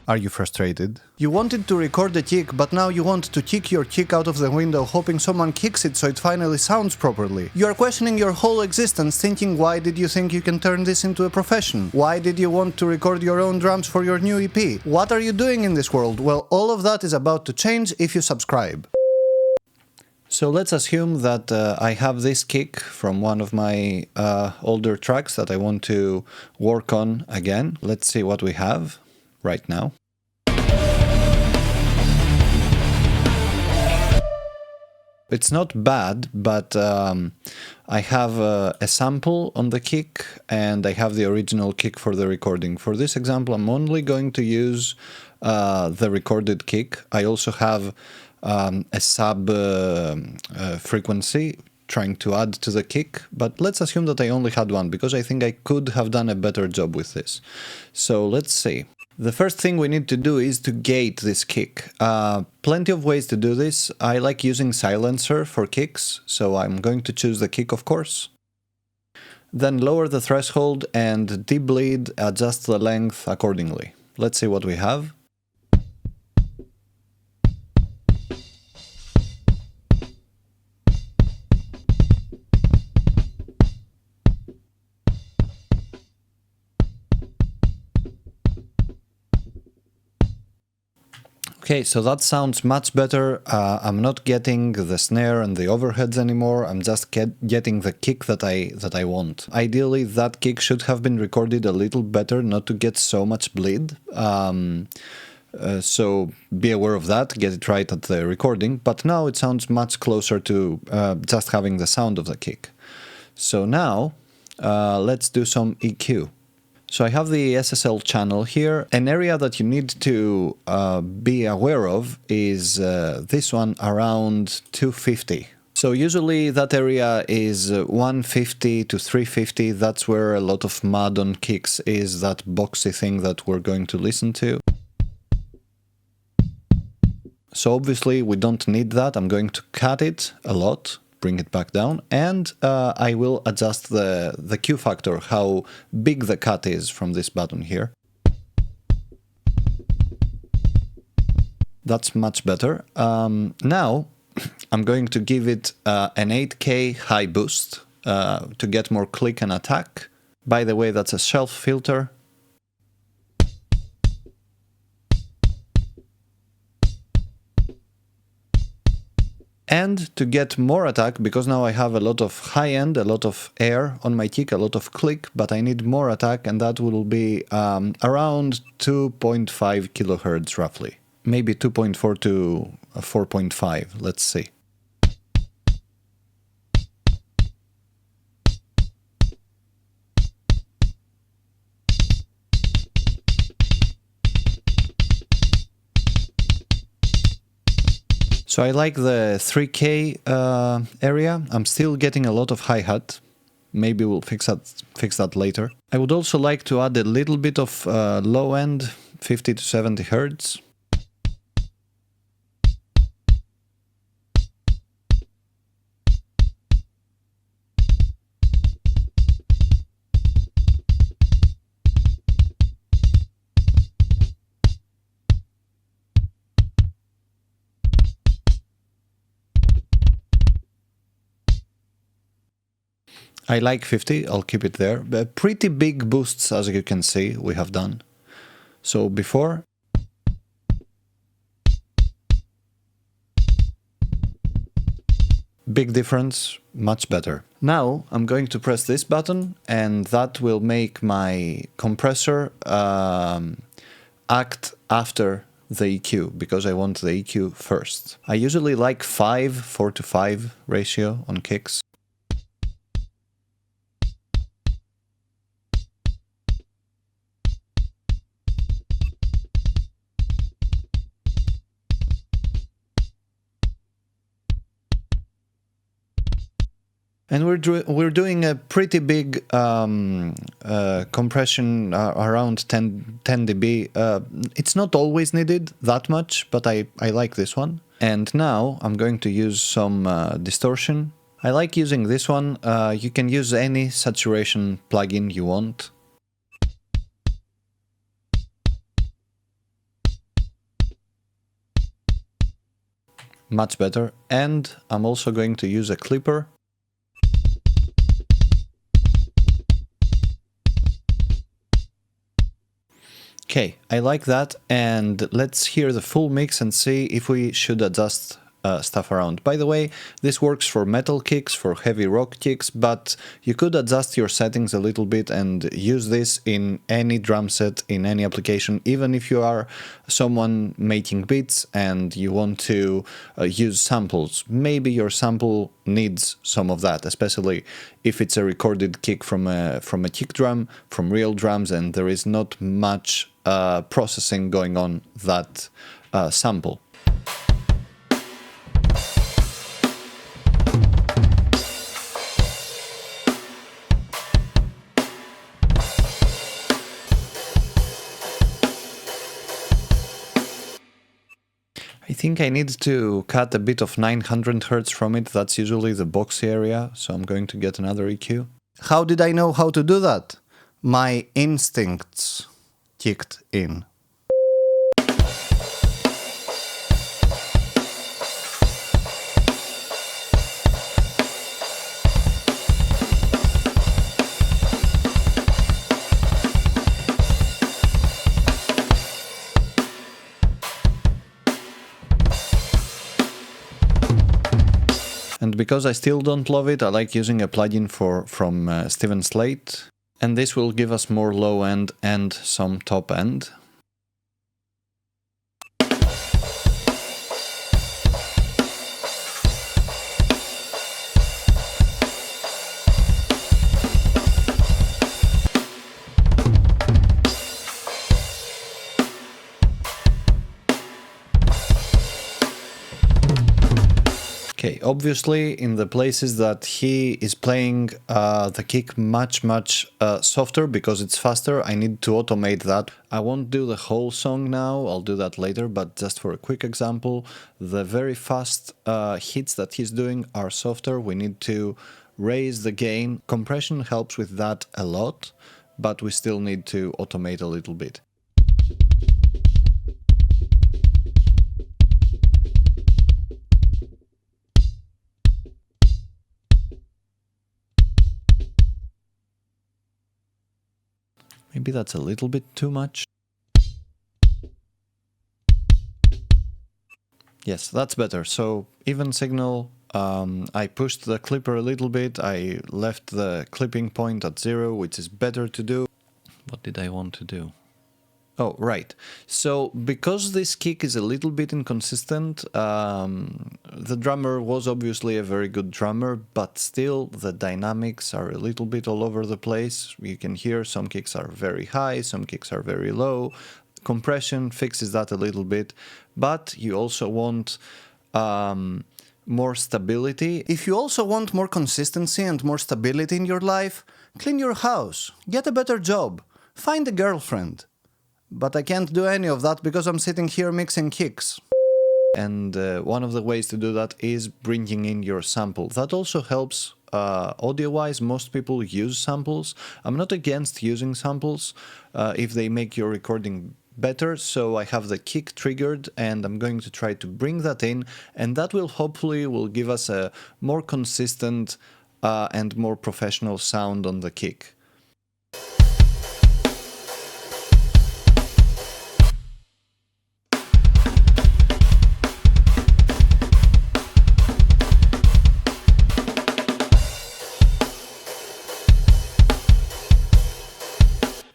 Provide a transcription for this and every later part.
Are you frustrated? You wanted to record the kick, but now you want to kick your kick out of the window hoping someone kicks it so it finally sounds properly. You are questioning your whole existence, thinking why did you think you can turn this into a profession? Why did you want to record your own drums for your new EP? What are you doing in this world? Well, all of that is about to change if you subscribe. So let's assume that I have this kick from one of my older tracks that I want to work on again. Let's see what we have right now. It's not bad, but I have a sample on the kick and I have the original kick for the recording. For this example, I'm only going to use the recorded kick. I also have a sub frequency trying to add to the kick, but let's assume that I only had one because I think I could have done a better job with this. So let's see. The first thing we need to do is to gate this kick. Plenty of ways to do this. I like using silencer for kicks, so I'm going to choose the kick, of course. Then lower the threshold and debleed, adjust the length accordingly. Let's see what we have. Okay, so that sounds much better. I'm not getting the snare and the overheads anymore. I'm just getting the kick that I want. Ideally, that kick should have been recorded a little better, not to get so much bleed. So be aware of that, get it right at the recording. But now it sounds much closer to just having the sound of the kick. So now let's do some EQ. So I have the SSL channel here. An area that you need to be aware of is this one around 250. So usually that area is 150 to 350. That's where a lot of mud on kicks is, that boxy thing that we're going to listen to. So obviously we don't need that. I'm going to cut it a lot, bring it back down, and I will adjust the Q factor, how big the cut is from this button here. That's much better. Now I'm going to give it an 8K high boost to get more click and attack. By the way, that's a shelf filter. And to get more attack, because now I have a lot of high end, a lot of air on my kick, a lot of click, but I need more attack, and that will be around 2.5 kilohertz roughly. Maybe 2.4 to 4.5, let's see. So I like the 3K area. I'm still getting a lot of hi-hat. Maybe we'll fix that later. I would also like to add a little bit of low end, 50 to 70 hertz. I like 50, I'll keep it there. But pretty big boosts, as you can see, we have done. So before. Big difference, much better. Now I'm going to press this button, and that will make my compressor act after the EQ, because I want the EQ first. I usually like 4 to 5 ratio on kicks. And we're doing a pretty big compression around 10 dB. It's not always needed that much, but I like this one. And now I'm going to use some distortion. I like using this one. You can use any saturation plugin you want. Much better. And I'm also going to use a clipper. Okay, I like that, and let's hear the full mix and see if we should adjust stuff around. By the way, this works for metal kicks, for heavy rock kicks, but you could adjust your settings a little bit and use this in any drum set, in any application, even if you are someone making beats and you want to use samples. Maybe your sample needs some of that, especially if it's a recorded kick from a kick drum, from real drums, and there is not much processing going on that sample. I think I need to cut a bit of 900 Hz from it. That's usually the box area, so I'm going to get another EQ. How did I know how to do that? My instincts kicked in. And because I still don't love it, I like using a plugin from Slate. And this will give us more low end and some top end. Okay, obviously in the places that he is playing the kick much softer because it's faster, I need to automate that. I won't do the whole song now, I'll do that later, but just for a quick example, the very fast hits that he's doing are softer. We need to raise the gain. Compression helps with that a lot, but we still need to automate a little bit. Maybe that's a little bit too much. Yes, that's better. So even signal, I pushed the clipper a little bit. I left the clipping point at 0, which is better to do. What did I want to do? Oh, right. So because this kick is a little bit inconsistent, the drummer was obviously a very good drummer, but still the dynamics are a little bit all over the place. You can hear some kicks are very high, some kicks are very low. Compression fixes that a little bit, but you also want more stability. If you also want more consistency and more stability in your life, clean your house, get a better job, find a girlfriend. But I can't do any of that because I'm sitting here mixing kicks. And one of the ways to do that is bringing in your sample. That also helps audio-wise. Most people use samples. I'm not against using samples if they make your recording better. So I have the kick triggered and I'm going to try to bring that in. And that will hopefully give us a more consistent and more professional sound on the kick.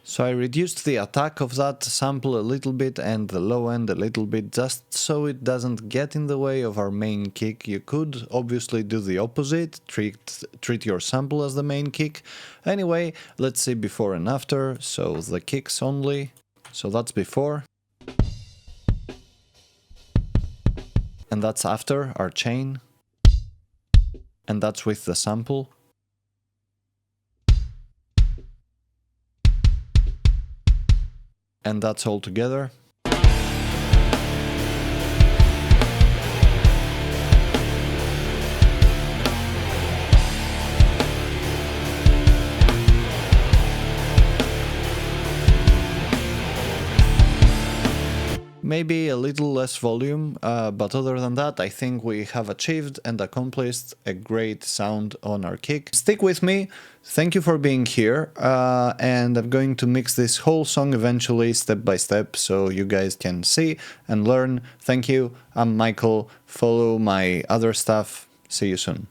So I reduced the attack of that sample a little bit and the low end a little bit, just so it doesn't get in the way of our main kick. You could obviously do the opposite, treat your sample as the main kick. Anyway, let's see before and after. So the kicks only. So that's before. And that's after our chain. And that's with the sample. And that's all together. Maybe a little less volume, but other than that, I think we have achieved and accomplished a great sound on our kick. Stick with me, thank you for being here, and I'm going to mix this whole song eventually step by step so you guys can see and learn. Thank you, I'm Michael, follow my other stuff, see you soon.